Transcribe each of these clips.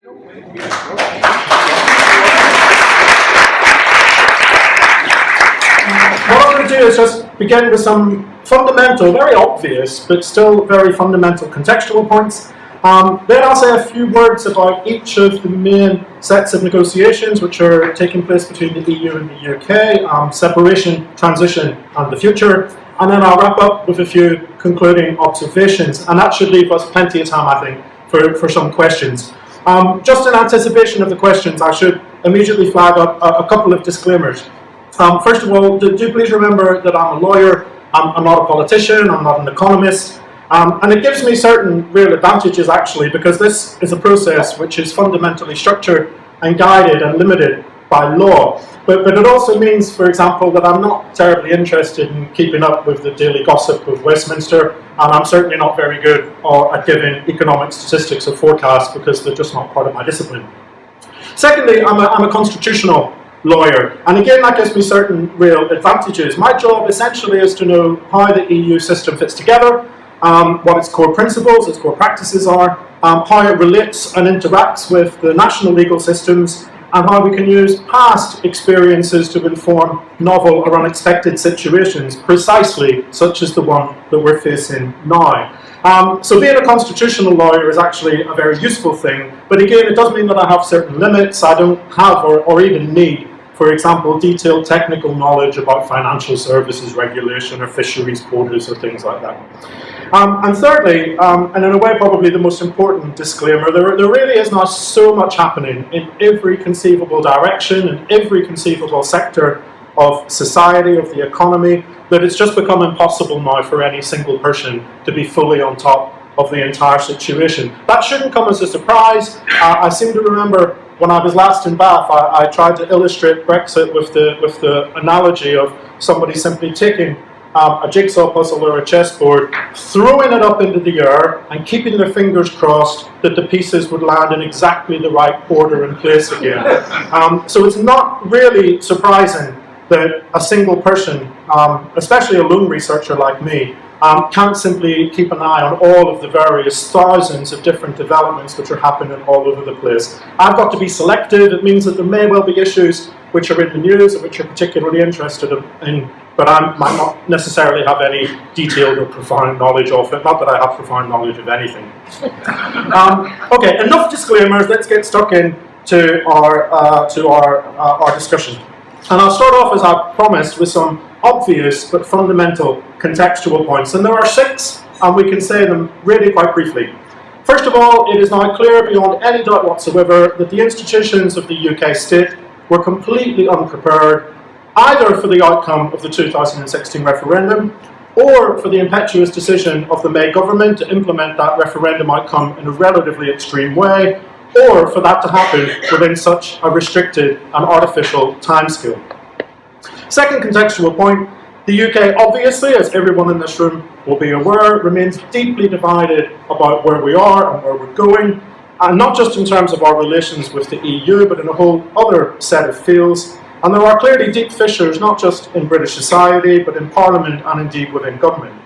What I'm going to do is just begin with some fundamental, very obvious, but still very fundamental contextual points. Then I'll say a few words about each of the main sets of negotiations which are taking place between the EU and the UK, separation, transition, and the future. And then I'll wrap up with a few concluding observations. And that should leave us plenty of time, I think, for some questions. Just in anticipation of the questions, I should immediately flag up a couple of disclaimers. First of all, do please remember that I'm a lawyer, I'm not a politician, I'm not an economist, and it gives me certain real advantages actually, because this is a process which is fundamentally structured and guided and limited by law. But it also means, for example, that I'm not terribly interested in keeping up with the daily gossip of Westminster, and I'm certainly not very good at giving economic statistics or forecasts because they're just not part of my discipline. Secondly, I'm a constitutional lawyer, and again that gives me certain real advantages. My job essentially is to know how the EU system fits together, what its core principles, its core practices are, how it relates and interacts with the national legal systems, and how we can use past experiences to inform novel or unexpected situations, precisely such as the one that we're facing now. So being a constitutional lawyer is actually a very useful thing, but again it does mean that I have certain limits. I don't have or even need, for example, detailed technical knowledge about financial services regulation or fisheries quotas or things like that. And thirdly, and in a way probably the most important disclaimer, there really is not so much happening in every conceivable direction, in every conceivable sector of society, of the economy, that it's just become impossible now for any single person to be fully on top of the entire situation. That shouldn't come as a surprise. I seem to remember when I was last in Bath, I tried to illustrate Brexit with the analogy of somebody simply taking a jigsaw puzzle or a chessboard, throwing it up into the air and keeping their fingers crossed that the pieces would land in exactly the right order and place again. So it's not really surprising that a single person, especially a lone researcher like me, can't simply keep an eye on all of the various thousands of different developments which are happening all over the place. I've got to be selective. It means that there may well be issues which are in the news and which are particularly interested in, but I might not necessarily have any detailed or profound knowledge of it. Not that I have profound knowledge of anything. Okay, enough disclaimers. Let's get stuck into our discussion. And I'll start off, as I promised, with some obvious but fundamental contextual points. And there are 6, and we can say them really quite briefly. First of all, it is now clear beyond any doubt whatsoever that the institutions of the UK state were completely unprepared either for the outcome of the 2016 referendum or for the impetuous decision of the May government to implement that referendum outcome in a relatively extreme way, or for that to happen within such a restricted and artificial timescale. Second contextual point, the UK obviously, as everyone in this room will be aware, remains deeply divided about where we are and where we're going, and not just in terms of our relations with the EU, but in a whole other set of fields. And there are clearly deep fissures, not just in British society, but in Parliament and indeed within government.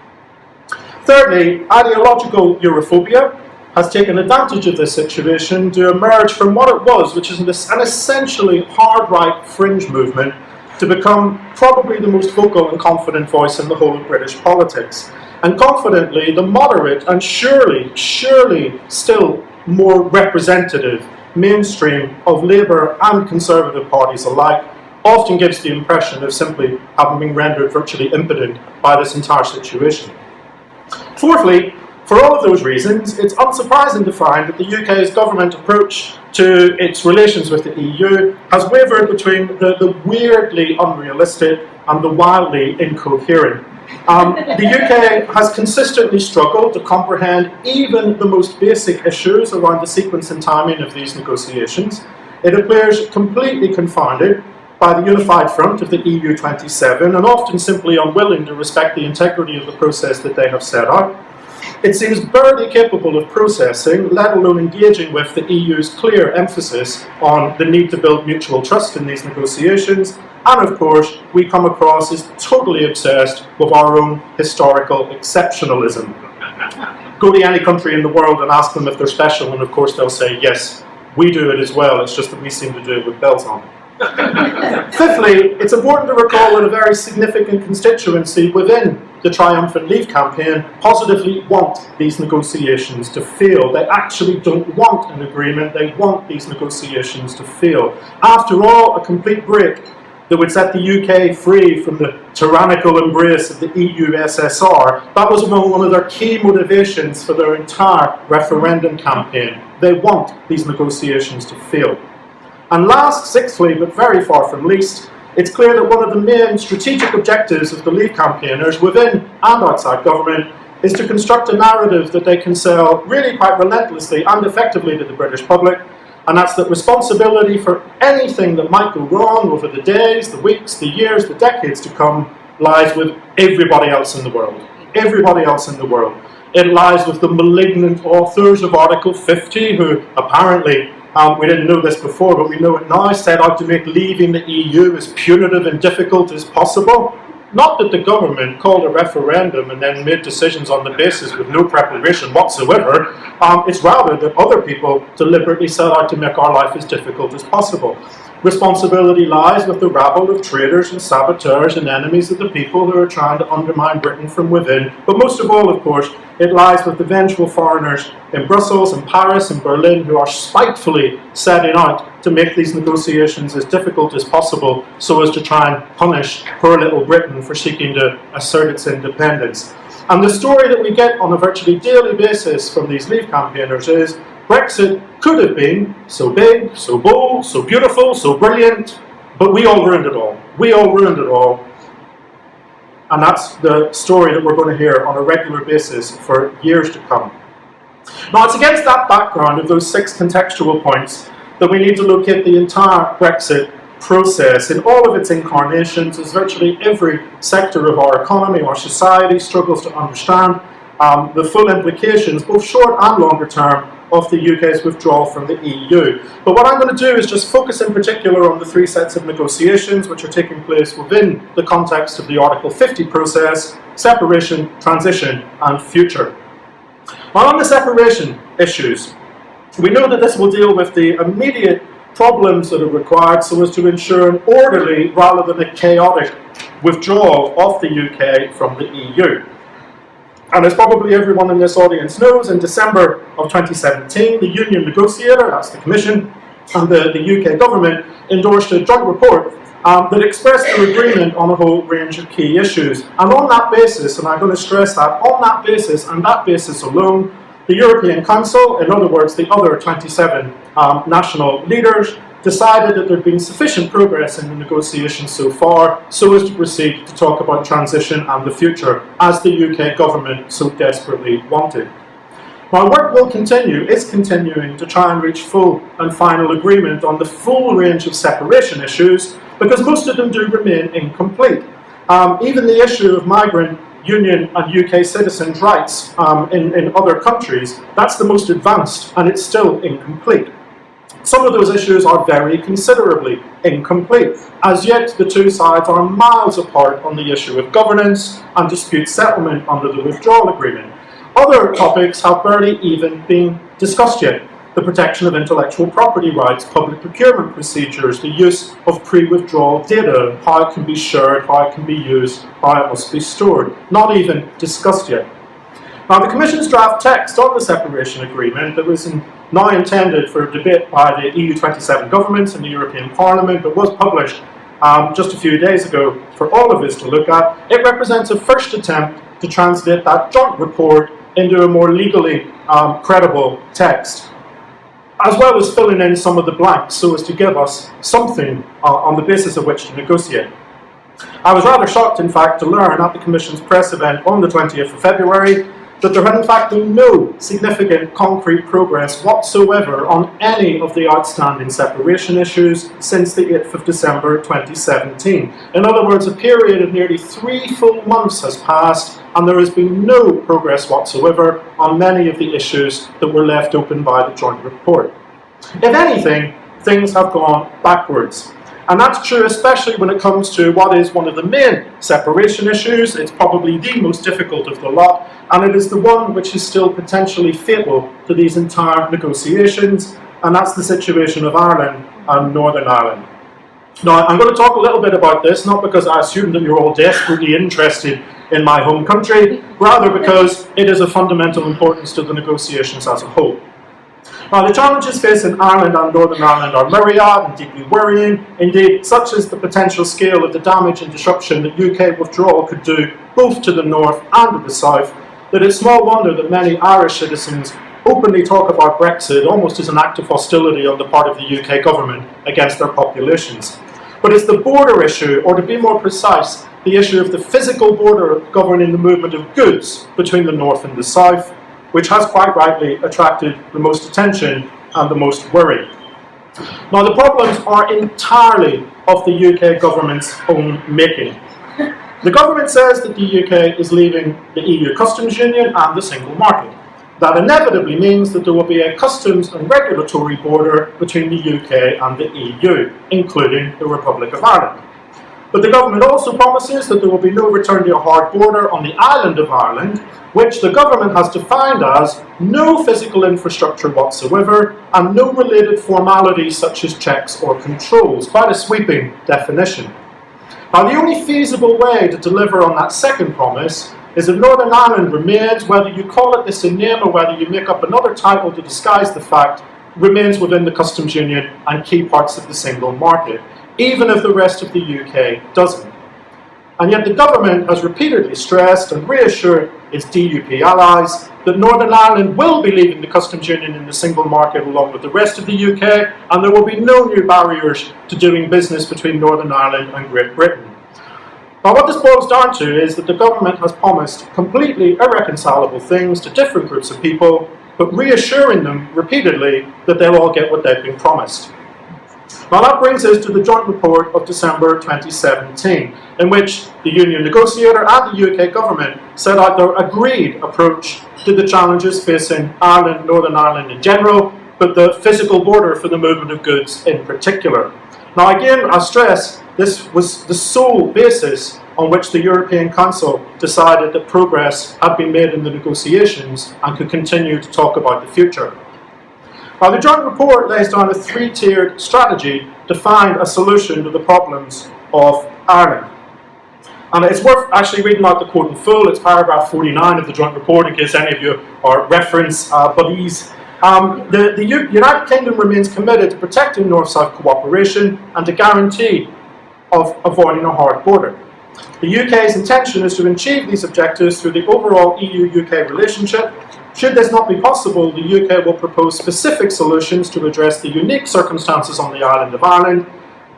Thirdly, ideological Europhobia has taken advantage of this situation to emerge from what it was, which is an essentially hard-right fringe movement, to become probably the most vocal and confident voice in the whole of British politics. And confidently, the moderate and surely still more representative mainstream of Labour and Conservative parties alike often gives the impression of simply having been rendered virtually impotent by this entire situation. Fourthly, for all of those reasons, it's unsurprising to find that the UK's government approach to its relations with the EU has wavered between the weirdly unrealistic and the wildly incoherent. The UK has consistently struggled to comprehend even the most basic issues around the sequence and timing of these negotiations. It appears completely confounded by the unified front of the EU 27 and often simply unwilling to respect the integrity of the process that they have set out. It seems barely capable of processing, let alone engaging with, the EU's clear emphasis on the need to build mutual trust in these negotiations. And of course, we come across as totally obsessed with our own historical exceptionalism. Go to any country in the world and ask them if they're special, and of course they'll say, yes, We do it as well, it's just that we seem to do it with bells on. Fifthly, it's important to recall that a very significant constituency within the triumphant Leave campaign positively want these negotiations to fail. They actually don't want an agreement, they want these negotiations to fail. After all, a complete break that would set the UK free from the tyrannical embrace of the EU SSR, that was one of their key motivations for their entire referendum campaign. They want these negotiations to fail. And last, sixthly, but very far from least, it's clear that one of the main strategic objectives of the Leave campaigners within and outside government is to construct a narrative that they can sell really quite relentlessly and effectively to the British public, and that's that responsibility for anything that might go wrong over the days, the weeks, the years, the decades to come lies with everybody else in the world. Everybody else in the world. It lies with the malignant authors of Article 50 who apparently, we didn't know this before, but we know it now, set out to make leaving the EU as punitive and difficult as possible. Not that the government called a referendum and then made decisions on the basis with no preparation whatsoever. It's rather that other people deliberately set out to make our life as difficult as possible. Responsibility lies with the rabble of traitors and saboteurs and enemies of the people who are trying to undermine Britain from within. But most of all, of course, it lies with the vengeful foreigners in Brussels and Paris and Berlin who are spitefully setting out to make these negotiations as difficult as possible so as to try and punish poor little Britain for seeking to assert its independence. And the story that we get on a virtually daily basis from these Leave campaigners is Brexit could have been so big, so bold, so beautiful, so brilliant, but we all ruined it all. We all ruined it all. And that's the story that we're going to hear on a regular basis for years to come. Now, it's against that background of those 6 contextual points that we need to look at the entire Brexit process in all of its incarnations, as virtually every sector of our economy, our society struggles to understand the full implications, both short and longer term, of the UK's withdrawal from the EU. But what I'm going to do is just focus in particular on the 3 sets of negotiations which are taking place within the context of the Article 50 process: separation, transition and future. Now, on the separation issues, we know that this will deal with the immediate problems that are required so as to ensure an orderly rather than a chaotic withdrawal of the UK from the EU. And as probably everyone in this audience knows, in December of 2017, the union negotiator, that's the Commission, and the UK government endorsed a joint report that expressed their agreement on a whole range of key issues. And on that basis, and I'm going to stress that, on that basis and that basis alone, the European Council, in other words the other 27 national leaders, decided that there had been sufficient progress in the negotiations so far so as to proceed to talk about transition and the future, as the UK government so desperately wanted. Now, work will continue, is continuing to try and reach full and final agreement on the full range of separation issues, because most of them do remain incomplete. Even the issue of migrant, union and UK citizens' rights in other countries, that's the most advanced and it's still incomplete. Some of those issues are very considerably incomplete. As yet, the 2 sides are miles apart on the issue of governance and dispute settlement under the withdrawal agreement. Other topics have barely even been discussed yet. The protection of intellectual property rights, public procurement procedures, the use of pre-withdrawal data, how it can be shared, how it can be used, how it must be stored. Not even discussed yet. Now, the Commission's draft text on the separation agreement that was now intended for debate by the EU 27 governments and the European Parliament, but was published just a few days ago for all of us to look at, it represents a first attempt to translate that joint report into a more legally credible text, as well as filling in some of the blanks so as to give us something on the basis of which to negotiate. I was rather shocked, in fact, to learn at the Commission's press event on the 20th of February that there had in fact been no significant concrete progress whatsoever on any of the outstanding separation issues since the 8th of December 2017. In other words, a period of nearly 3 full months has passed and there has been no progress whatsoever on many of the issues that were left open by the joint report. If anything, things have gone backwards. And that's true especially when it comes to what is one of the main separation issues. It's probably the most difficult of the lot, and it is the one which is still potentially fatal to these entire negotiations, and that's the situation of Ireland and Northern Ireland. Now, I'm going to talk a little bit about this, not because I assume that you're all desperately interested in my home country, rather because it is of fundamental importance to the negotiations as a whole. Now, the challenges facing Ireland and Northern Ireland are myriad and deeply worrying. Indeed, such is the potential scale of the damage and disruption that UK withdrawal could do both to the north and to the south, that it's small wonder that many Irish citizens openly talk about Brexit almost as an act of hostility on the part of the UK government against their populations. But it's the border issue, or to be more precise, the issue of the physical border governing the movement of goods between the north and the south, which has quite rightly attracted the most attention and the most worry. Now, the problems are entirely of the UK government's own making. The government says that the UK is leaving the EU customs union and the single market. That inevitably means that there will be a customs and regulatory border between the UK and the EU, including the Republic of Ireland. But the government also promises that there will be no return to a hard border on the island of Ireland, which the government has defined as no physical infrastructure whatsoever and no related formalities such as checks or controls. Quite a sweeping definition. Now, the only feasible way to deliver on that second promise is if Northern Ireland remains, whether you call it this in name or whether you make up another title to disguise the fact, remains within the customs union and key parts of the single market, even if the rest of the UK doesn't. And yet the government has repeatedly stressed and reassured its DUP allies that Northern Ireland will be leaving the customs union in the single market along with the rest of the UK, and there will be no new barriers to doing business between Northern Ireland and Great Britain. Now, what this boils down to is that the government has promised completely irreconcilable things to different groups of people, but reassuring them repeatedly that they'll all get what they've been promised. Now, that brings us to the joint report of December 2017, in which the union negotiator and the UK government set out their agreed approach to the challenges facing Ireland, Northern Ireland in general, but the physical border for the movement of goods in particular. Now, again, I stress, this was the sole basis on which the European Council decided that progress had been made in the negotiations and could continue to talk about the future. Now, the joint report lays down a three-tiered strategy to find a solution to the problems of Ireland. And it's worth actually reading out the quote in full. It's paragraph 49 of the joint report, in case any of you are reference buddies. The United Kingdom remains committed to protecting North-South cooperation and to guarantee of avoiding a hard border. The UK's intention is to achieve these objectives through the overall EU-UK relationship. Should this not be possible, the UK will propose specific solutions to address the unique circumstances on the island of Ireland,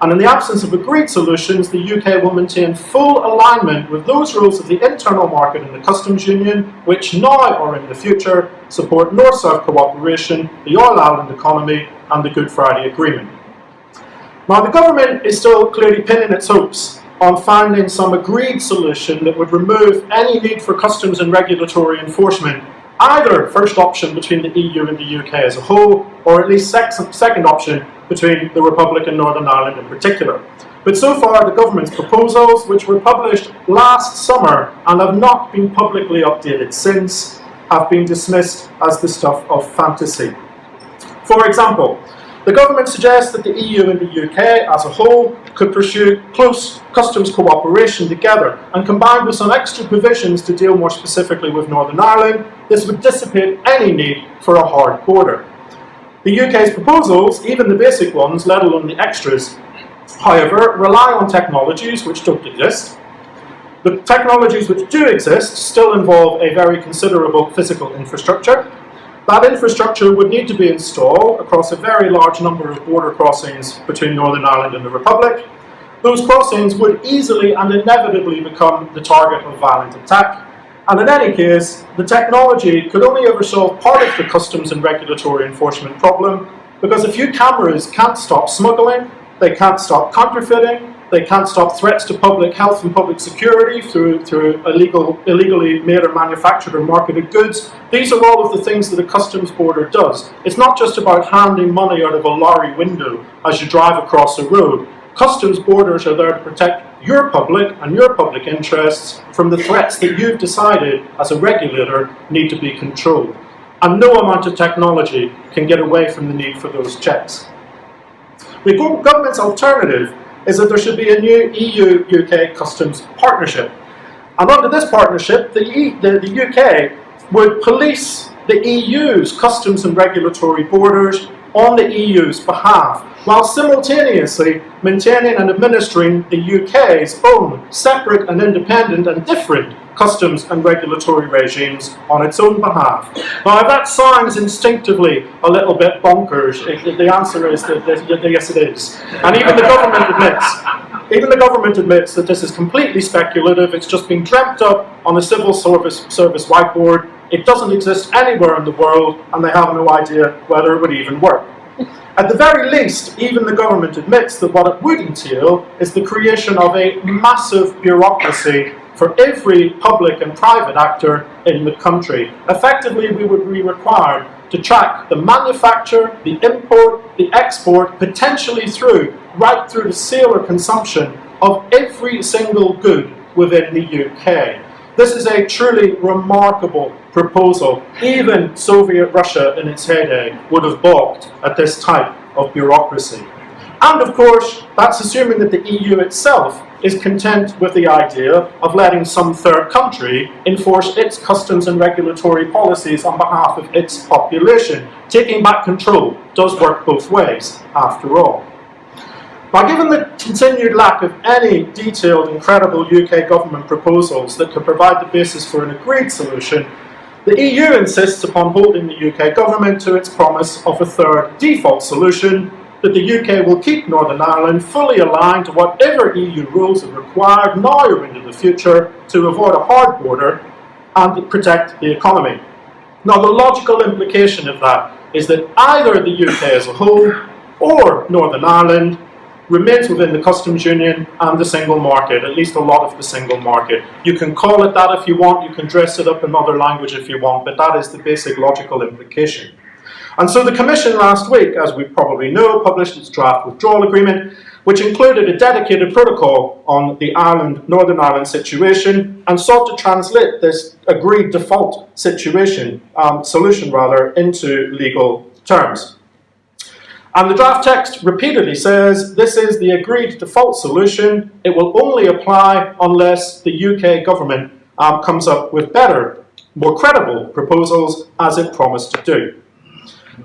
and in the absence of agreed solutions, the UK will maintain full alignment with those rules of the internal market and the customs union, which now or in the future support North-South cooperation, the all-island economy, and the Good Friday Agreement. Now, the government is still clearly pinning its hopes on finding some agreed solution that would remove any need for customs and regulatory enforcement, either first option between the EU and the UK as a whole, or at least second option between the Republic and Northern Ireland in particular. But so far, the government's proposals, which were published last summer and have not been publicly updated since, have been dismissed as the stuff of fantasy. For example, the government suggests that the EU and the UK as a whole could pursue close customs cooperation together, and combined with some extra provisions to deal more specifically with Northern Ireland, this would dissipate any need for a hard border. The UK's proposals, even the basic ones, let alone the extras, however, rely on technologies which don't exist. The technologies which do exist still involve a very considerable physical infrastructure. That infrastructure would need to be installed across a very large number of border crossings between Northern Ireland and the Republic. Those crossings would easily and inevitably become the target of violent attack. And in any case, the technology could only ever solve part of the customs and regulatory enforcement problem, because a few cameras can't stop smuggling, they can't stop counterfeiting, they can't stop threats to public health and public security through illegally made or manufactured or marketed goods. These are all of the things that a customs border does. It's not just about handing money out of a lorry window as you drive across a road. Customs borders are there to protect your public and your public interests from the threats that you've decided as a regulator need to be controlled. and no amount of technology can get away from the need for those checks. The government's alternative is that there should be a new EU-UK customs partnership. And under this partnership, the UK would police the EU's customs and regulatory borders on the EU's behalf, while simultaneously maintaining and administering the UK's own separate and independent and different customs and regulatory regimes on its own behalf. Now, if that sounds instinctively a little bit bonkers, the answer is that yes, it is. And even the government admits that this is completely speculative. It's just been dreamt up on a civil service whiteboard. It doesn't exist anywhere in the world, and they have no idea whether it would even work. At the very least, even the government admits that what it would entail is the creation of a massive bureaucracy for every public and private actor in the country. Effectively, we would be required to track the manufacture, the import, the export, potentially right through the sale or consumption of every single good within the UK. This is a truly remarkable proposal. Even Soviet Russia in its heyday would have balked at this type of bureaucracy. And of course, that's assuming that the EU itself is content with the idea of letting some third country enforce its customs and regulatory policies on behalf of its population. Taking back control does work both ways, after all. Now, given the continued lack of any detailed and credible UK government proposals that could provide the basis for an agreed solution, the EU insists upon holding the UK government to its promise of a third default solution, that the UK will keep Northern Ireland fully aligned to whatever EU rules are required now or into the future to avoid a hard border and protect the economy. Now, the logical implication of that is that either the UK as a whole or Northern Ireland remains within the customs union and the single market, at least a lot of the single market. You can call it that if you want, you can dress it up in other language if you want, but that is the basic logical implication. And so the Commission last week, as we probably know, published its draft withdrawal agreement, which included a dedicated protocol on the Northern Ireland situation, and sought to translate this agreed default solution into legal terms. And the draft text repeatedly says this is the agreed default solution. It will only apply unless the UK government comes up with better, more credible proposals, as it promised to do.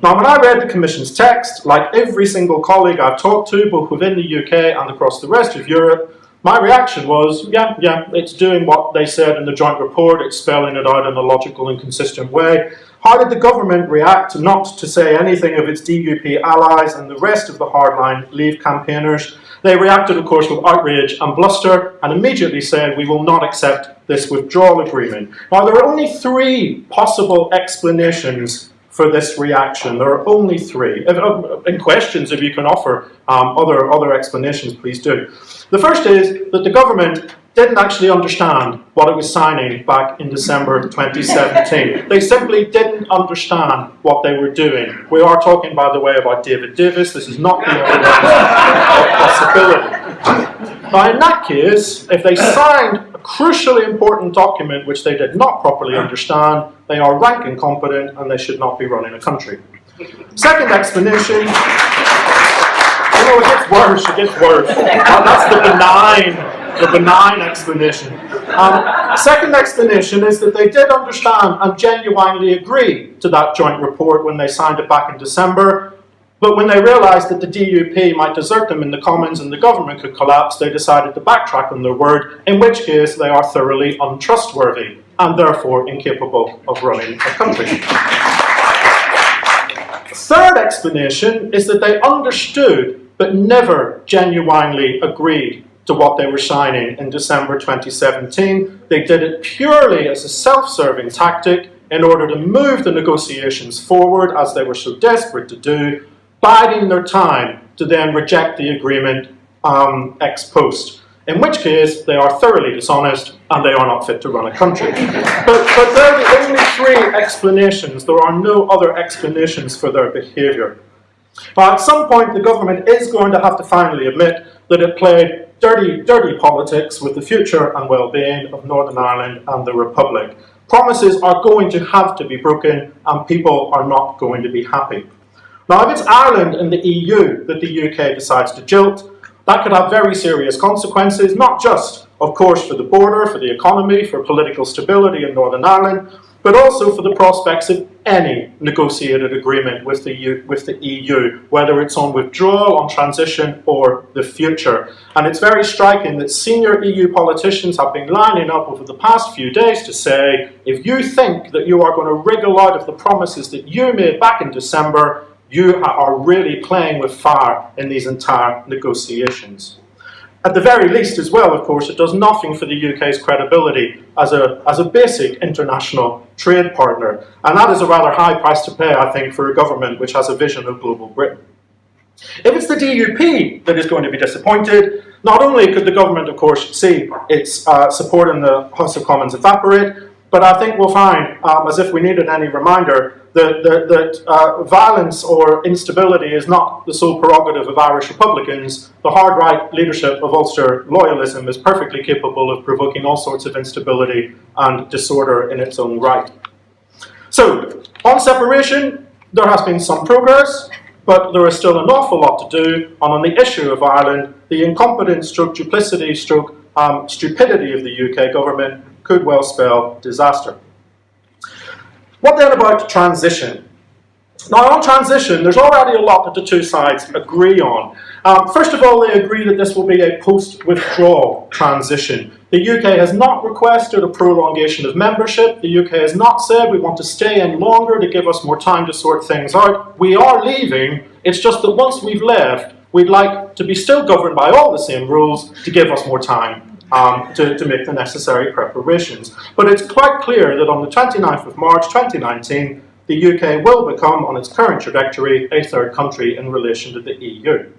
Now, when I read the Commission's text, like every single colleague I've talked to, both within the UK and across the rest of Europe, my reaction was, yeah, it's doing what they said in the joint report, it's spelling it out in a logical and consistent way. How did the government react not to say anything of its DUP allies and the rest of the hardline Leave campaigners? They reacted, of course, with outrage and bluster and immediately said, we will not accept this withdrawal agreement. Now, there are only three possible explanations for this reaction. There are only three. In questions, if you can offer other explanations, please do. The first is that the government didn't actually understand what it was signing back in December 2017. They simply didn't understand what they were doing. We are talking, by the way, about David Davis. This is not the only possibility. Now, in that case, if they signed a crucially important document which they did not properly understand, they are rank incompetent and they should not be running a country. Second explanation, it gets worse. That's the benign explanation. Second explanation is that they did understand and genuinely agree to that joint report when they signed it back in December, but when they realised that the DUP might desert them in the Commons and the government could collapse, they decided to backtrack on their word, in which case they are thoroughly untrustworthy and therefore incapable of running a country. Third explanation is that they understood but never genuinely agreed to what they were signing in December 2017. They did it purely as a self-serving tactic in order to move the negotiations forward, as they were so desperate to do, biding their time to then reject the agreement ex post, in which case they are thoroughly dishonest and they are not fit to run a country. But they're the only three explanations. There are no other explanations for their behaviour. At some point, the government is going to have to finally admit that it played dirty politics with the future and well-being of Northern Ireland and the Republic. Promises are going to have to be broken, and people are not going to be happy. Now, if it's Ireland and the EU that the UK decides to jilt, that could have very serious consequences, not just, of course, for the border, for the economy, for political stability in Northern Ireland, but also for the prospects of any negotiated agreement with the EU, whether it's on withdrawal, on transition, or the future. And it's very striking that senior EU politicians have been lining up over the past few days to say, if you think that you are going to wriggle out of the promises that you made back in December, you are really playing with fire in these entire negotiations. At the very least as well, of course, it does nothing for the UK's credibility as a basic international trade partner. And that is a rather high price to pay, I think, for a government which has a vision of global Britain. If it's the DUP that is going to be disappointed, not only could the government, of course, see its support in the House of Commons evaporate, but I think we'll find, as if we needed any reminder, that violence or instability is not the sole prerogative of Irish Republicans. The hard right leadership of Ulster loyalism is perfectly capable of provoking all sorts of instability and disorder in its own right. So, on separation, there has been some progress, but there is still an awful lot to do. And on the issue of Ireland, the incompetence, duplicity, stupidity of the UK government could well spell disaster. What then about transition? Now, on transition, there's already a lot that the two sides agree on. First of all, they agree that this will be a post-withdrawal transition. The UK has not requested a prolongation of membership. The UK has not said we want to stay in longer to give us more time to sort things out. We are leaving. It's just that once we've left, we'd like to be still governed by all the same rules to give us more time to make the necessary preparations. But it's quite clear that on the 29th of March 2019, the UK will become, on its current trajectory, a third country in relation to the EU.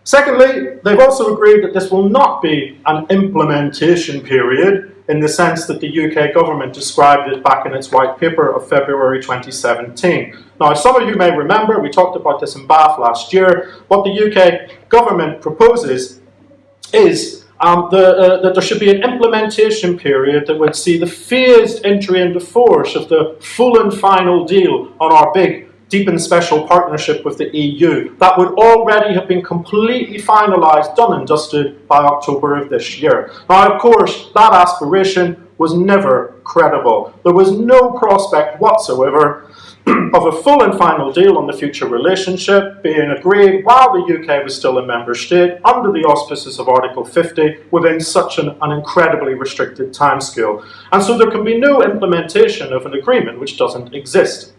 Secondly, they've also agreed that this will not be an implementation period in the sense that the UK government described it back in its white paper of February 2017. Now, as some of you may remember, we talked about this in Bath last year. What the UK government proposes is that there should be an implementation period that would see the phased entry into force of the full and final deal on our big, deep and special partnership with the EU. That would already have been completely finalised, done and dusted by October of this year. Now, of course, that aspiration was never credible. There was no prospect whatsoever of a full and final deal on the future relationship being agreed while the UK was still a member state under the auspices of Article 50 within such an incredibly restricted timescale. And so there can be no implementation of an agreement which doesn't exist.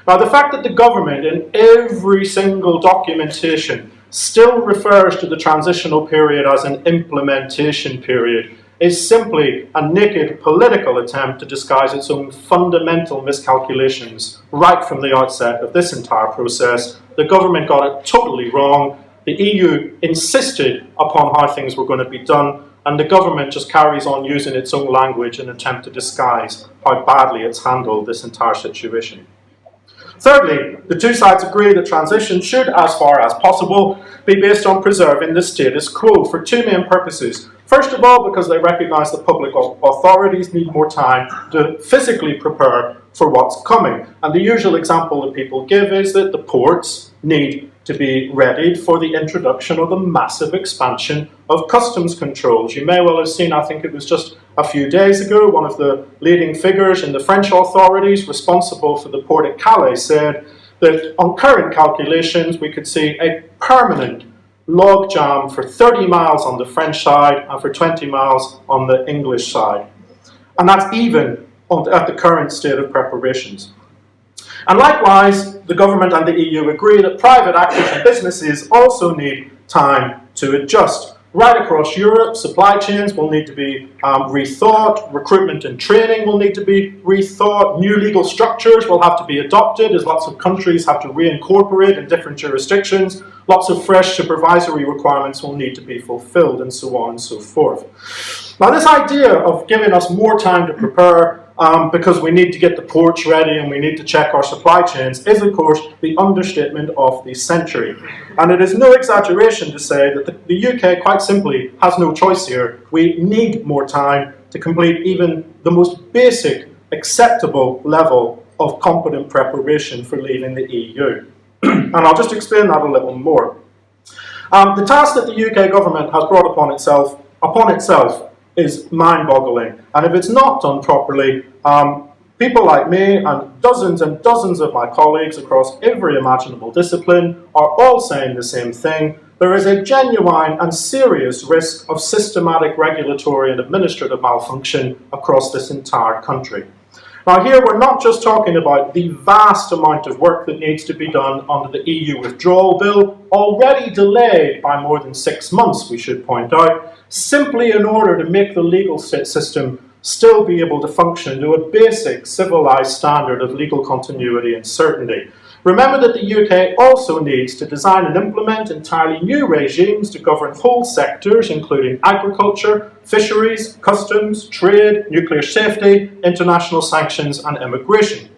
Now, the fact that the government in every single documentation still refers to the transitional period as an implementation period is simply a naked political attempt to disguise its own fundamental miscalculations right from the outset of this entire process. The government got it totally wrong. The EU insisted upon how things were going to be done, and the government just carries on using its own language in an attempt to disguise how badly it's handled this entire situation. Thirdly, the two sides agree that transition should, as far as possible, be based on preserving the status quo for two main purposes. First of all, because they recognise that public authorities need more time to physically prepare for what's coming. And the usual example that people give is that the ports need to be readied for the introduction of the massive expansion of customs controls. You may well have seen, I think it was just a few days ago, one of the leading figures in the French authorities responsible for the port at Calais said that on current calculations we could see a permanent log jam for 30 miles on the French side and for 20 miles on the English side. And that's even at the current state of preparations. And likewise, the government and the EU agree that private actors and businesses also need time to adjust. Right across Europe, supply chains will need to be rethought, recruitment and training will need to be rethought, new legal structures will have to be adopted as lots of countries have to reincorporate in different jurisdictions, lots of fresh supervisory requirements will need to be fulfilled, and so on and so forth. Now, this idea of giving us more time to prepare because we need to get the ports ready and we need to check our supply chains is, of course, the understatement of the century. And it is no exaggeration to say that the UK quite simply has no choice here. We need more time to complete even the most basic acceptable level of competent preparation for leaving the EU. And I'll just explain that a little more. The task that the UK government has brought upon itself is mind-boggling, and if it's not done properly, people like me and dozens of my colleagues across every imaginable discipline are all saying the same thing. There is a genuine and serious risk of systematic regulatory and administrative malfunction across this entire country. Now here we're not just talking about the vast amount of work that needs to be done under the EU withdrawal bill, already delayed by more than 6 months, we should point out, simply in order to make the legal system still be able to function to a basic civilised standard of legal continuity and certainty. Remember that the UK also needs to design and implement entirely new regimes to govern whole sectors, including agriculture, fisheries, customs, trade, nuclear safety, international sanctions and immigration.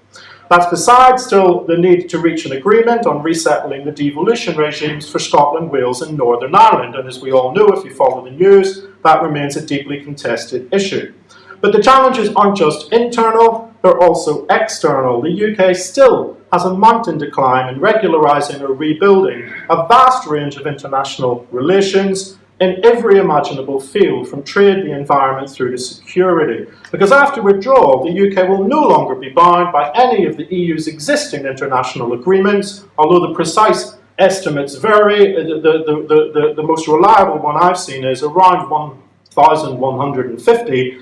That's besides still the need to reach an agreement on resettling the devolution regimes for Scotland, Wales and Northern Ireland. And as we all know, if you follow the news, that remains a deeply contested issue. But the challenges aren't just internal, they're also external. The UK still has a mountain to climb in regularising or rebuilding a vast range of international relations in every imaginable field, from trade, the environment, through to security. Because after withdrawal, the UK will no longer be bound by any of the EU's existing international agreements, although the precise estimates vary. The most reliable one I've seen is around 1,150.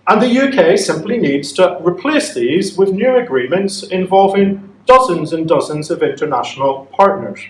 And the UK simply needs to replace these with new agreements involving dozens and dozens of international partners.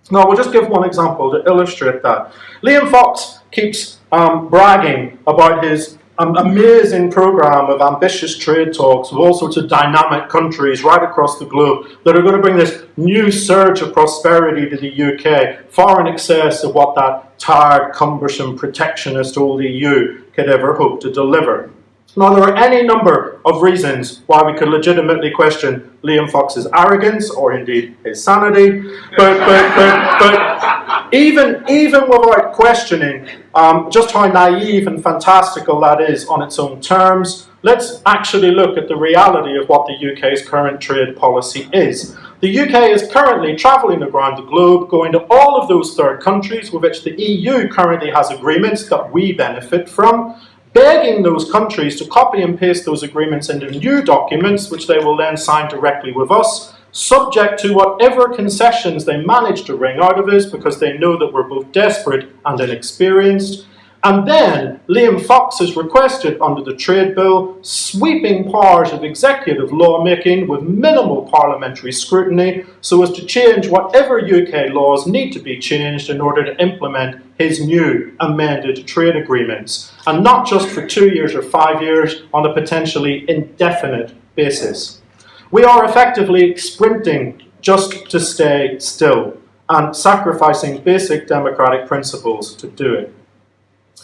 Now, we'll just give one example to illustrate that. Liam Fox keeps bragging about his amazing programme of ambitious trade talks with all sorts of dynamic countries right across the globe that are going to bring this new surge of prosperity to the UK, far in excess of what that tired, cumbersome, protectionist old EU could ever hope to deliver. Now, there are any number of reasons why we could legitimately question Liam Fox's arrogance, or indeed his sanity, but even without questioning just how naive and fantastical that is on its own terms, let's actually look at the reality of what the UK's current trade policy is. The UK is currently travelling around the globe, going to all of those third countries with which the EU currently has agreements that we benefit from, begging those countries to copy and paste those agreements into new documents, which they will then sign directly with us, subject to whatever concessions they manage to wring out of us, because they know that we're both desperate and inexperienced. And then Liam Fox has requested under the trade bill sweeping powers of executive lawmaking with minimal parliamentary scrutiny, so as to change whatever UK laws need to be changed in order to implement his new amended trade agreements, and not just for 2 years or 5 years on a potentially indefinite basis. We are effectively sprinting just to stay still and sacrificing basic democratic principles to do it.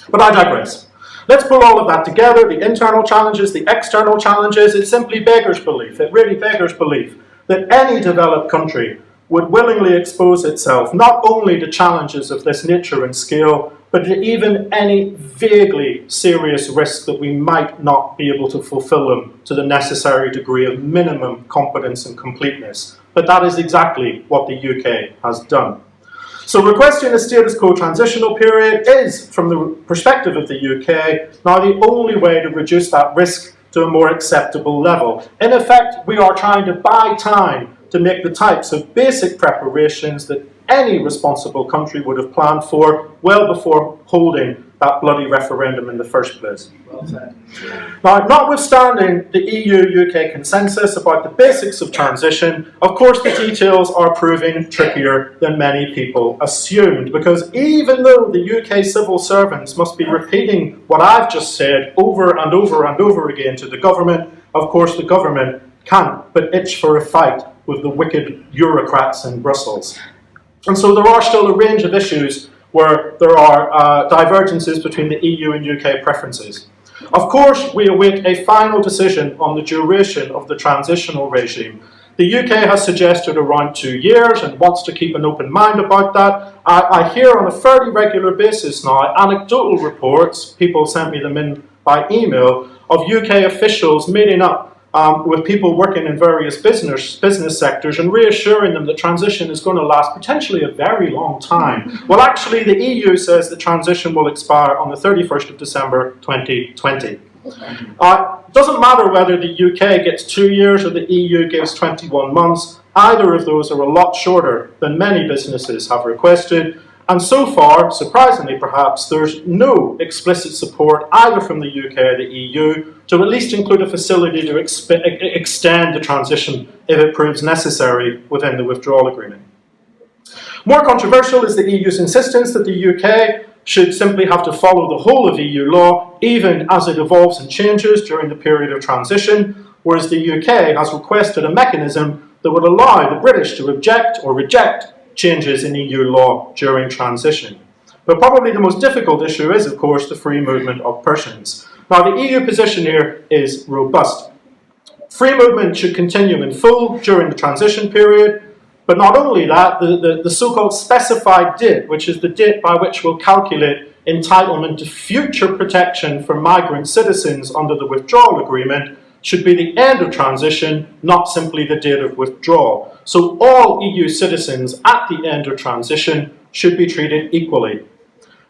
But I digress. Let's pull all of that together, the internal challenges, the external challenges. It simply beggars belief, it really beggars belief, that any developed country would willingly expose itself not only to challenges of this nature and scale, but to even any vaguely serious risk that we might not be able to fulfill them to the necessary degree of minimum competence and completeness. But that is exactly what the UK has done. So requesting a status quo transitional period is, from the perspective of the UK, now the only way to reduce that risk to a more acceptable level. In effect, we are trying to buy time to make the types of basic preparations that any responsible country would have planned for well before holding that bloody referendum in the first place. Well said. Now, notwithstanding the EU-UK consensus about the basics of transition, of course the details are proving trickier than many people assumed, because even though the UK civil servants must be repeating what I've just said over and over and over again to the government, of course the government can't but itch for a fight with the wicked bureaucrats in Brussels. And so there are still a range of issues where there are divergences between the EU and UK preferences. Of course, we await a final decision on the duration of the transitional regime. The UK has suggested around 2 years and wants to keep an open mind about that. I hear on a fairly regular basis now anecdotal reports, people sent me them in by email of UK officials meeting up with people working in various business sectors and reassuring them that transition is going to last potentially a very long time. Well, actually, the EU says the transition will expire on the 31st of December 2020. It doesn't matter whether the UK gets 2 years or the EU gives 21 months. Either of those are a lot shorter than many businesses have requested. And so far, surprisingly perhaps, there's no explicit support either from the UK or the EU to at least include a facility to extend the transition if it proves necessary within the withdrawal agreement. More controversial is the EU's insistence that the UK should simply have to follow the whole of EU law, even as it evolves and changes during the period of transition, whereas the UK has requested a mechanism that would allow the British to object or reject changes in EU law during transition. But probably the most difficult issue is, of course, the free movement of persons. Now, the EU position here is robust. Free movement should continue in full during the transition period, but not only that, the so-called specified date, which is the date by which we'll calculate entitlement to future protection for migrant citizens under the withdrawal agreement, should be the end of transition, not simply the date of withdrawal. So all EU citizens at the end of transition should be treated equally.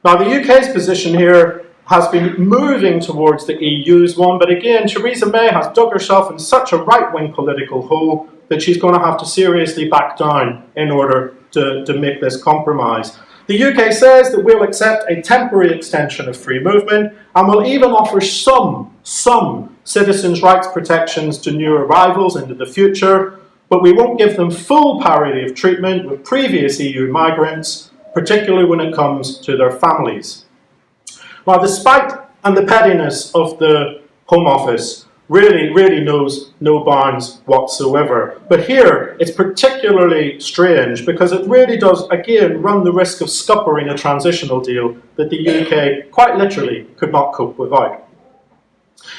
Now, the UK's position here has been moving towards the EU's one, but again, Theresa May has dug herself in such a right-wing political hole that she's going to have to seriously back down in order to make this compromise. The UK says that we'll accept a temporary extension of free movement and will even offer some citizens' rights protections to new arrivals into the future, but we won't give them full parity of treatment with previous EU migrants, particularly when it comes to their families. Now, the spite and the pettiness of the Home Office really knows no bounds whatsoever. But here, it's particularly strange because it really does, again, run the risk of scuppering a transitional deal that the UK quite literally could not cope without.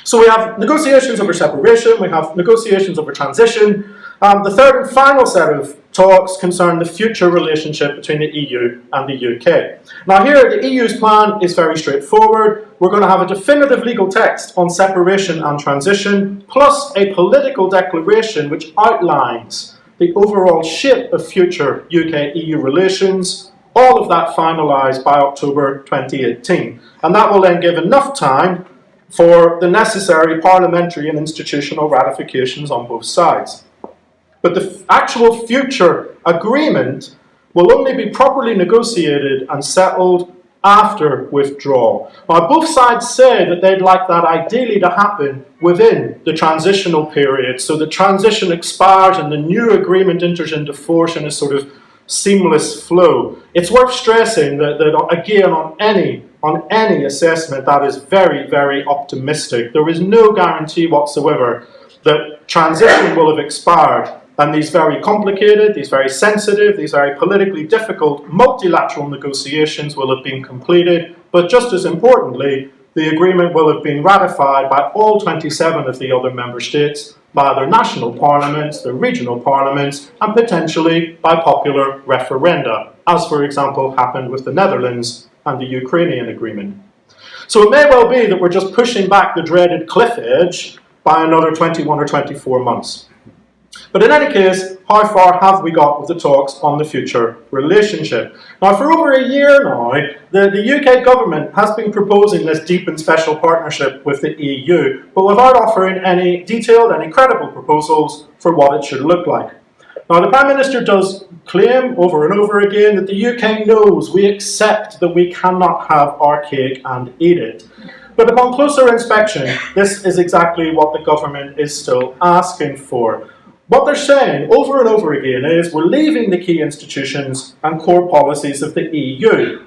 So we have negotiations over separation, we have negotiations over transition. The third and final set of talks concern the future relationship between the EU and the UK. Now here, the EU's plan is very straightforward. We're going to have a definitive legal text on separation and transition, plus a political declaration which outlines the overall shape of future UK-EU relations, all of that finalised by October 2018. And that will then give enough time for the necessary parliamentary and institutional ratifications on both sides. But the actual future agreement will only be properly negotiated and settled after withdrawal. Now, both sides say that they'd like that ideally to happen within the transitional period, so the transition expires and the new agreement enters into force in a sort of seamless flow. It's worth stressing that again, on any assessment, that is very optimistic. There is no guarantee whatsoever that transition will have expired and these very complicated, these very sensitive, these very politically difficult multilateral negotiations will have been completed, but just as importantly, the agreement will have been ratified by all 27 of the other member states, by their national parliaments, their regional parliaments, and potentially by popular referenda, as for example happened with the Netherlands and the Ukrainian agreement. So it may well be that we're just pushing back the dreaded cliff edge by another 21 or 24 months. But in any case, how far have we got with the talks on the future relationship? Now, for over a year now, the UK government has been proposing this deep and special partnership with the EU, but without offering any detailed, any credible proposals for what it should look like. Now, the Prime Minister does claim over and over again that the UK knows, we accept that we cannot have our cake and eat it. But upon closer inspection, this is exactly what the government is still asking for. What they're saying over and over again is we're leaving the key institutions and core policies of the EU.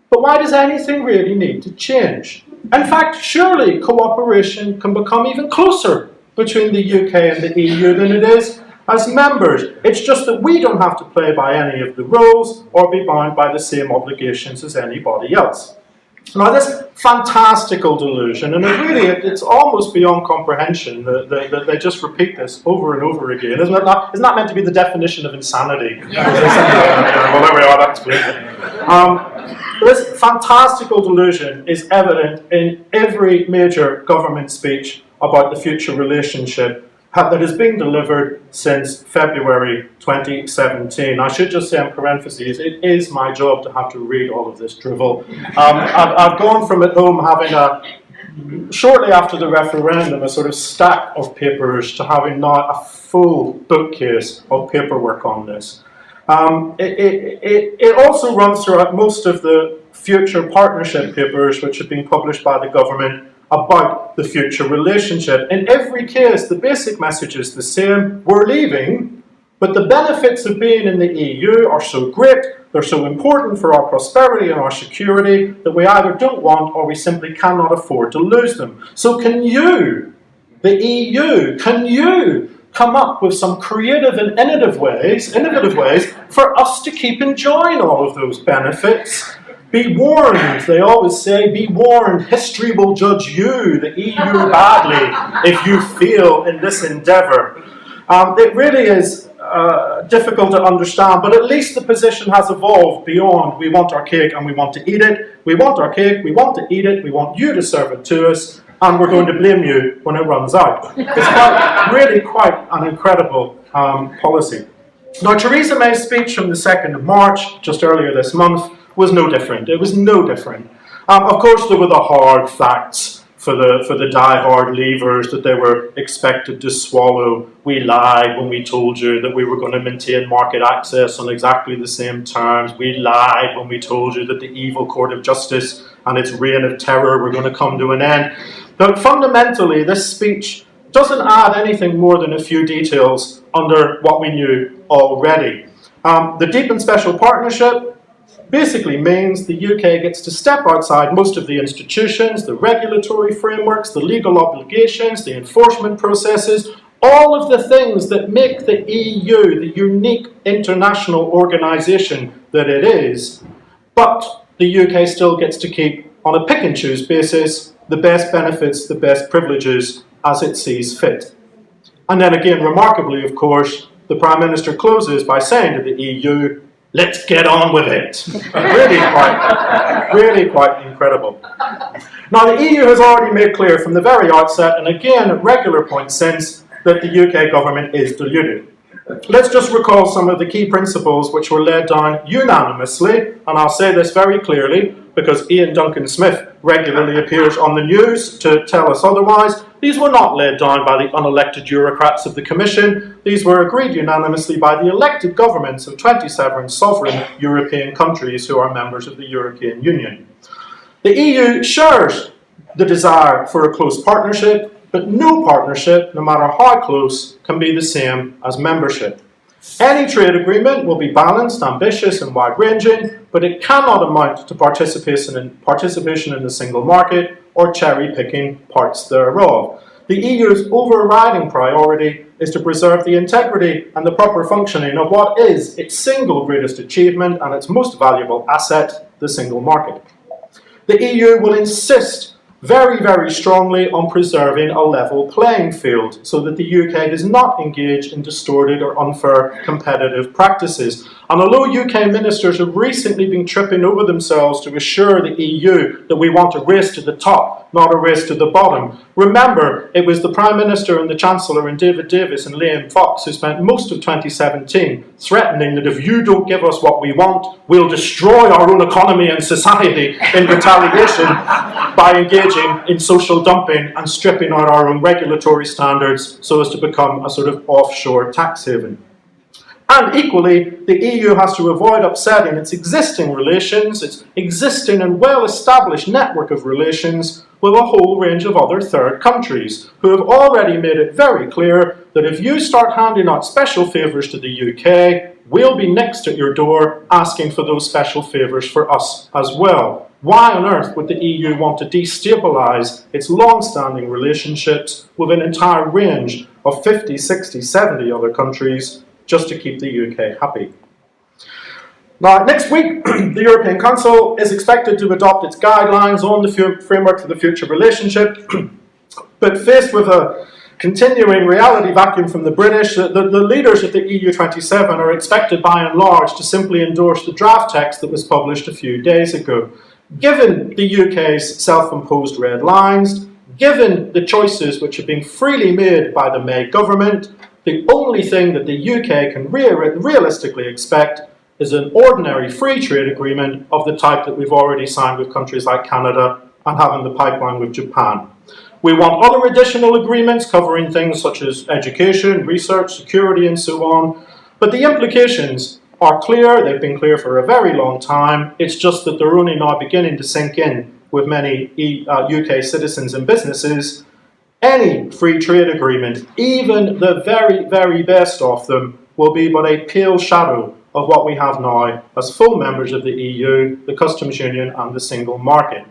But why does anything really need to change? In fact, surely cooperation can become even closer between the UK and the EU than it is as members. It's just that we don't have to play by any of the rules or be bound by the same obligations as anybody else. Now this fantastical delusion, and it's almost beyond comprehension that they just repeat this over and over again. Isn't that meant to be the definition of insanity? Yeah. Well, there we are, that's clear. This fantastical delusion is evident in every major government speech about the future relationship that has been delivered since February 2017. I should just say in parentheses, it is my job to have to read all of this drivel. I've gone from at home having shortly after the referendum, a sort of stack of papers to having now a full bookcase of paperwork on this. It also runs throughout most of the future partnership papers which have been published by the government about the future relationship. In every case, the basic message is the same. We're leaving, but the benefits of being in the EU are so great, they're so important for our prosperity and our security, that we either don't want or we simply cannot afford to lose them. So can you, the EU, can you come up with some creative and innovative ways for us to keep enjoying all of those benefits? Be warned, they always say, be warned, history will judge you, the EU, badly if you fail in this endeavour. It really is difficult to understand, but at least the position has evolved beyond we want our cake and we want to eat it. We want our cake, we want to eat it, we want you to serve it to us, and we're going to blame you when it runs out. It's really quite an incredible policy. Now, Theresa May's speech from the 2nd of March, just earlier this month, was no different. It was no different. Of course, there were the hard facts for the die-hard leavers that they were expected to swallow. We lied when we told you that we were going to maintain market access on exactly the same terms. We lied when we told you that the evil court of justice and its reign of terror were going to come to an end. But fundamentally, this speech doesn't add anything more than a few details under what we knew already. The deep and special partnership basically means the UK gets to step outside most of the institutions, the regulatory frameworks, the legal obligations, the enforcement processes, all of the things that make the EU the unique international organisation that it is. But the UK still gets to keep, on a pick and choose basis, the best benefits, the best privileges as it sees fit. And then again, remarkably, of course, the Prime Minister closes by saying to the EU, let's get on with it. Really quite incredible. Now, the EU has already made clear from the very outset, and again at regular points since, that the UK government is deluded. Let's just recall some of the key principles which were laid down unanimously, and I'll say this very clearly because Ian Duncan Smith regularly appears on the news to tell us otherwise. These were not laid down by the unelected bureaucrats of the Commission. These were agreed unanimously by the elected governments of 27 sovereign European countries who are members of the European Union. The EU shares the desire for a close partnership, but no partnership, no matter how close, can be the same as membership. Any trade agreement will be balanced, ambitious and wide-ranging, but it cannot amount to participation in the single market or cherry-picking parts thereof. The EU's overriding priority is to preserve the integrity and the proper functioning of what is its single greatest achievement and its most valuable asset, the single market. The EU will insist very strongly on preserving a level playing field so that the UK does not engage in distorted or unfair competitive practices. And although UK ministers have recently been tripping over themselves to assure the EU that we want a race to the top, not a race to the bottom, remember it was the Prime Minister and the Chancellor and David Davis and Liam Fox who spent most of 2017 threatening that if you don't give us what we want, we'll destroy our own economy and society in retaliation by engaging in social dumping and stripping out our own regulatory standards so as to become a sort of offshore tax haven. And equally, the EU has to avoid upsetting its existing relations, its existing and well-established network of relations with a whole range of other third countries who have already made it very clear that if you start handing out special favours to the UK, we'll be next at your door asking for those special favours for us as well. Why on earth would the EU want to destabilise its long-standing relationships with an entire range of 50, 60, 70 other countries just to keep the UK happy? Now, next week, the European Council is expected to adopt its guidelines on the framework for the future relationship, but faced with a continuing reality vacuum from the British, the leaders of the EU27 are expected by and large to simply endorse the draft text that was published a few days ago. Given the UK's self-imposed red lines, given the choices which have been freely made by the May government, the only thing that the UK can realistically expect is an ordinary free trade agreement of the type that we've already signed with countries like Canada and have in the pipeline with Japan. We want other additional agreements covering things such as education, research, security, and so on. But the implications are clear. They've been clear for a very long time. It's just that they're only now beginning to sink in with many UK citizens and businesses. Any free trade agreement, even the very, very best of them, will be but a pale shadow of what we have now as full members of the EU, the customs union, and the single market.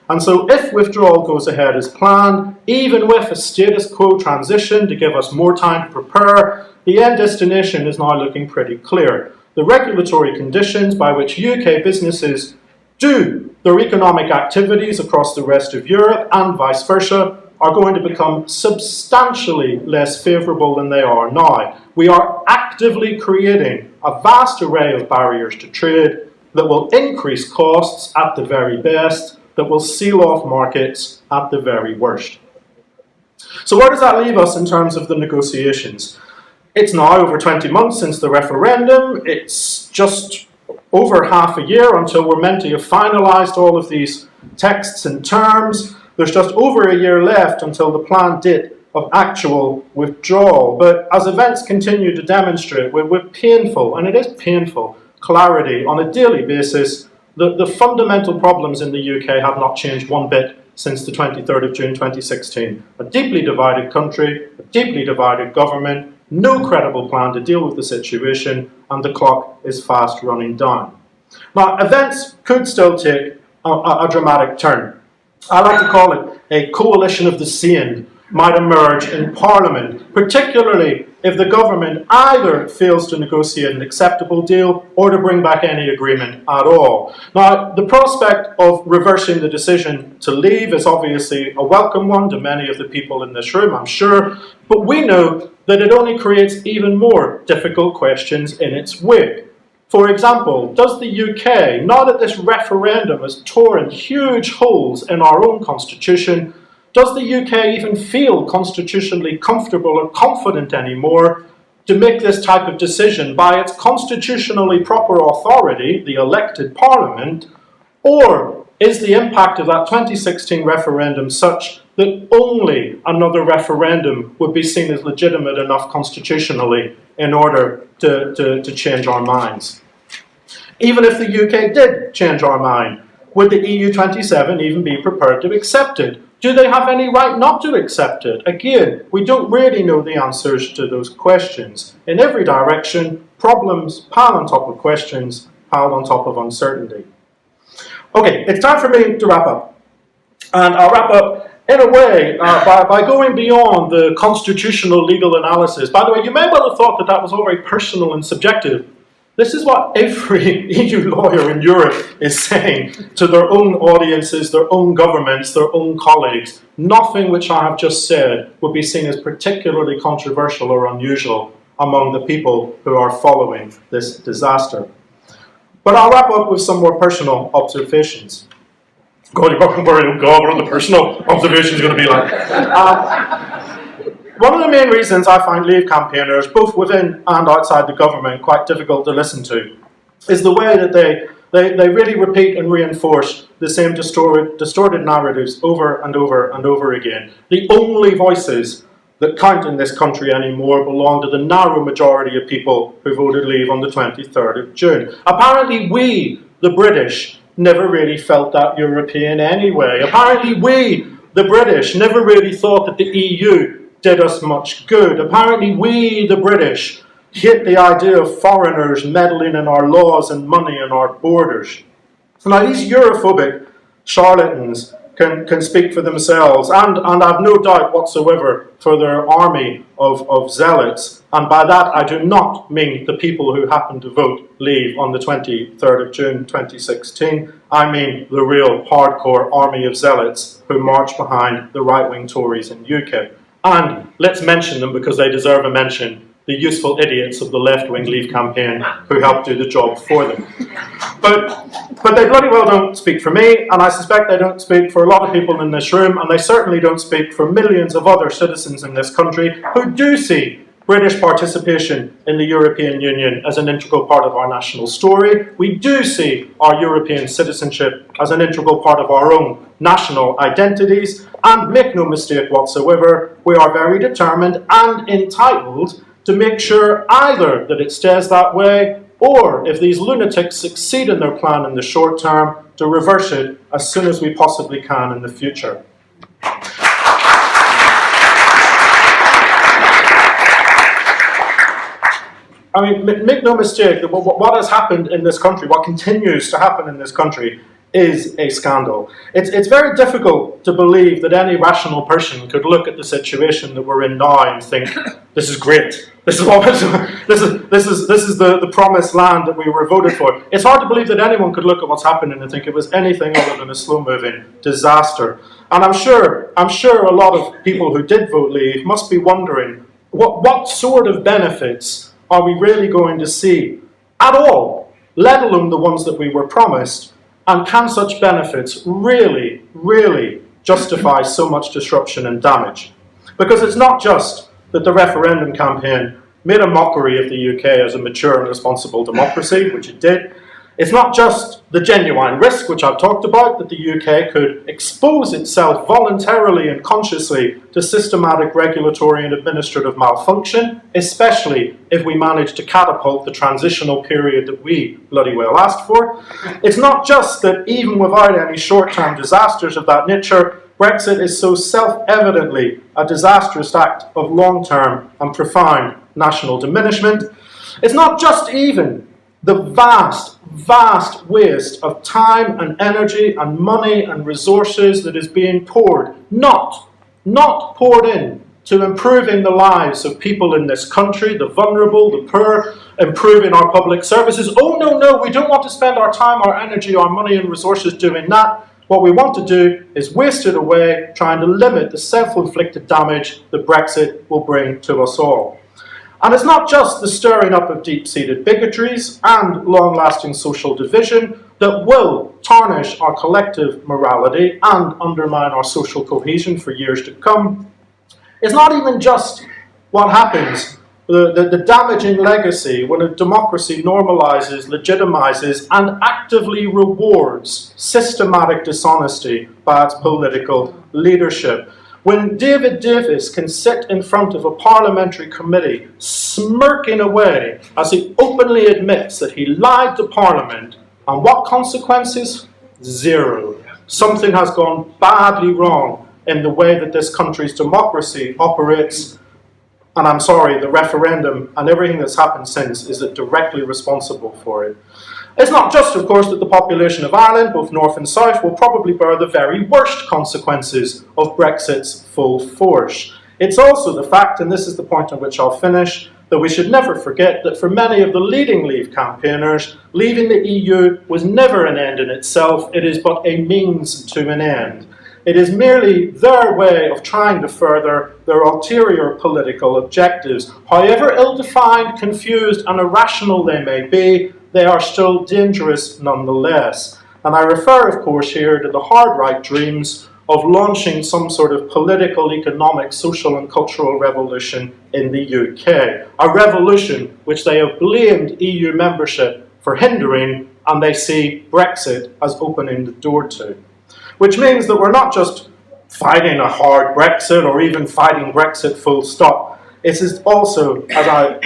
And so if withdrawal goes ahead as planned, even with a status quo transition to give us more time to prepare, the end destination is now looking pretty clear. The regulatory conditions by which UK businesses do their economic activities across the rest of Europe and vice versa are going to become substantially less favourable than they are now. We are actively creating a vast array of barriers to trade that will increase costs at the very best, that will seal off markets at the very worst. So where does that leave us in terms of the negotiations? It's now over 20 months since the referendum. It's just over half a year until we're meant to have finalised all of these texts and terms. There's just over a year left until the planned date of actual withdrawal. But as events continue to demonstrate with painful, and it is painful, clarity on a daily basis, the fundamental problems in the UK have not changed one bit since the 23rd of June 2016. A deeply divided country, a deeply divided government, no credible plan to deal with the situation, and the clock is fast running down. Now, events could still take a dramatic turn. I like to call it a coalition of the sane might emerge in Parliament, particularly if the government either fails to negotiate an acceptable deal or to bring back any agreement at all. Now, the prospect of reversing the decision to leave is obviously a welcome one to many of the people in this room, I'm sure, but we know that it only creates even more difficult questions in its wake. For example, does the UK, now that this referendum has torn huge holes in our own constitution, does the UK even feel constitutionally comfortable or confident anymore to make this type of decision by its constitutionally proper authority, the elected parliament, or is the impact of that 2016 referendum such that only another referendum would be seen as legitimate enough constitutionally in order to change our minds? Even if the UK did change our mind, would the EU27 even be prepared to accept it? Do they have any right not to accept it? Again, we don't really know the answers to those questions. In every direction, problems piled on top of questions, piled on top of uncertainty. Okay, it's time for me to wrap up. And I'll wrap up in a way by going beyond the constitutional legal analysis. By the way, you may well have thought that that was all very personal and subjective. This is what every EU lawyer in Europe is saying to their own audiences, their own governments, their own colleagues. Nothing which I have just said would be seen as particularly controversial or unusual among the people who are following this disaster. But I'll wrap up with some more personal observations. God, you're probably worried, oh God, what are the personal observations going to be like? One of the main reasons I find Leave campaigners, both within and outside the government, quite difficult to listen to, is the way that they really repeat and reinforce the same distorted narratives over and over and over again. The only voices that count in this country anymore belong to the narrow majority of people who voted Leave on the 23rd of June. Apparently we, the British, never really felt that European anyway. Apparently we, the British, never really thought that the EU did us much good. Apparently we, the British, hate the idea of foreigners meddling in our laws and money and our borders. Now these Europhobic charlatans can speak for themselves, and I've no doubt whatsoever for their army of zealots. And by that I do not mean the people who happened to vote Leave on the 23rd of June 2016. I mean the real hardcore army of zealots who march behind the right-wing Tories in UK. And let's mention them because they deserve a mention. The useful idiots of the left-wing Leave campaign who helped do the job for them. But they bloody well don't speak for me, and I suspect they don't speak for a lot of people in this room, and they certainly don't speak for millions of other citizens in this country who do see British participation in the European Union as an integral part of our national story. We do see our European citizenship as an integral part of our own national identities, and make no mistake whatsoever, we are very determined and entitled to make sure either that it stays that way, or if these lunatics succeed in their plan in the short term, to reverse it as soon as we possibly can in the future. I mean, make no mistake that what has happened in this country, what continues to happen in this country, is a scandal. It's very difficult to believe that any rational person could look at the situation that we're in now and think, this is great. This is the promised land that we were voted for. It's hard to believe that anyone could look at what's happening and think it was anything other than a slow-moving disaster. And I'm sure a lot of people who did vote Leave must be wondering, what sort of benefits are we really going to see at all, let alone the ones that we were promised? And can such benefits really, really justify so much disruption and damage? Because it's not just that the referendum campaign made a mockery of the UK as a mature and responsible democracy, which it did. It's not just the genuine risk, which I've talked about, that the UK could expose itself voluntarily and consciously to systematic regulatory and administrative malfunction, especially if we manage to catapult the transitional period that we bloody well asked for. It's not just that even without any short-term disasters of that nature, Brexit is so self-evidently a disastrous act of long-term and profound national diminishment. It's not just even the vast waste of time and energy and money and resources that is being poured, not poured in to improving the lives of people in this country, the vulnerable, the poor, improving our public services. Oh, no, we don't want to spend our time, our energy, our money and resources doing that. What we want to do is waste it away trying to limit the self-inflicted damage that Brexit will bring to us all. And it's not just the stirring up of deep-seated bigotries and long-lasting social division that will tarnish our collective morality and undermine our social cohesion for years to come. It's not even just what happens, the damaging legacy when a democracy normalizes, legitimizes, and actively rewards systematic dishonesty by its political leadership. When David Davis can sit in front of a parliamentary committee smirking away as he openly admits that he lied to Parliament, and what consequences? Zero. Something has gone badly wrong in the way that this country's democracy operates, and I'm sorry, the referendum and everything that's happened since is directly responsible for it. It's not just, of course, that the population of Ireland, both north and south, will probably bear the very worst consequences of Brexit's full force. It's also the fact, and this is the point on which I'll finish, that we should never forget that for many of the leading Leave campaigners, leaving the EU was never an end in itself, it is but a means to an end. It is merely their way of trying to further their ulterior political objectives. However ill-defined, confused and irrational they may be, they are still dangerous nonetheless. And I refer, of course, here to the hard-right dreams of launching some sort of political, economic, social and cultural revolution in the UK. A revolution which they have blamed EU membership for hindering, and they see Brexit as opening the door to. Which means that we're not just fighting a hard Brexit or even fighting Brexit full stop. It is also, as I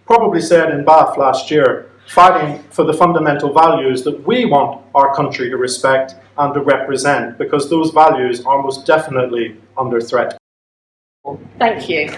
probably said in Bath last year, fighting for the fundamental values that we want our country to respect and to represent, because those values are most definitely under threat. Thank you.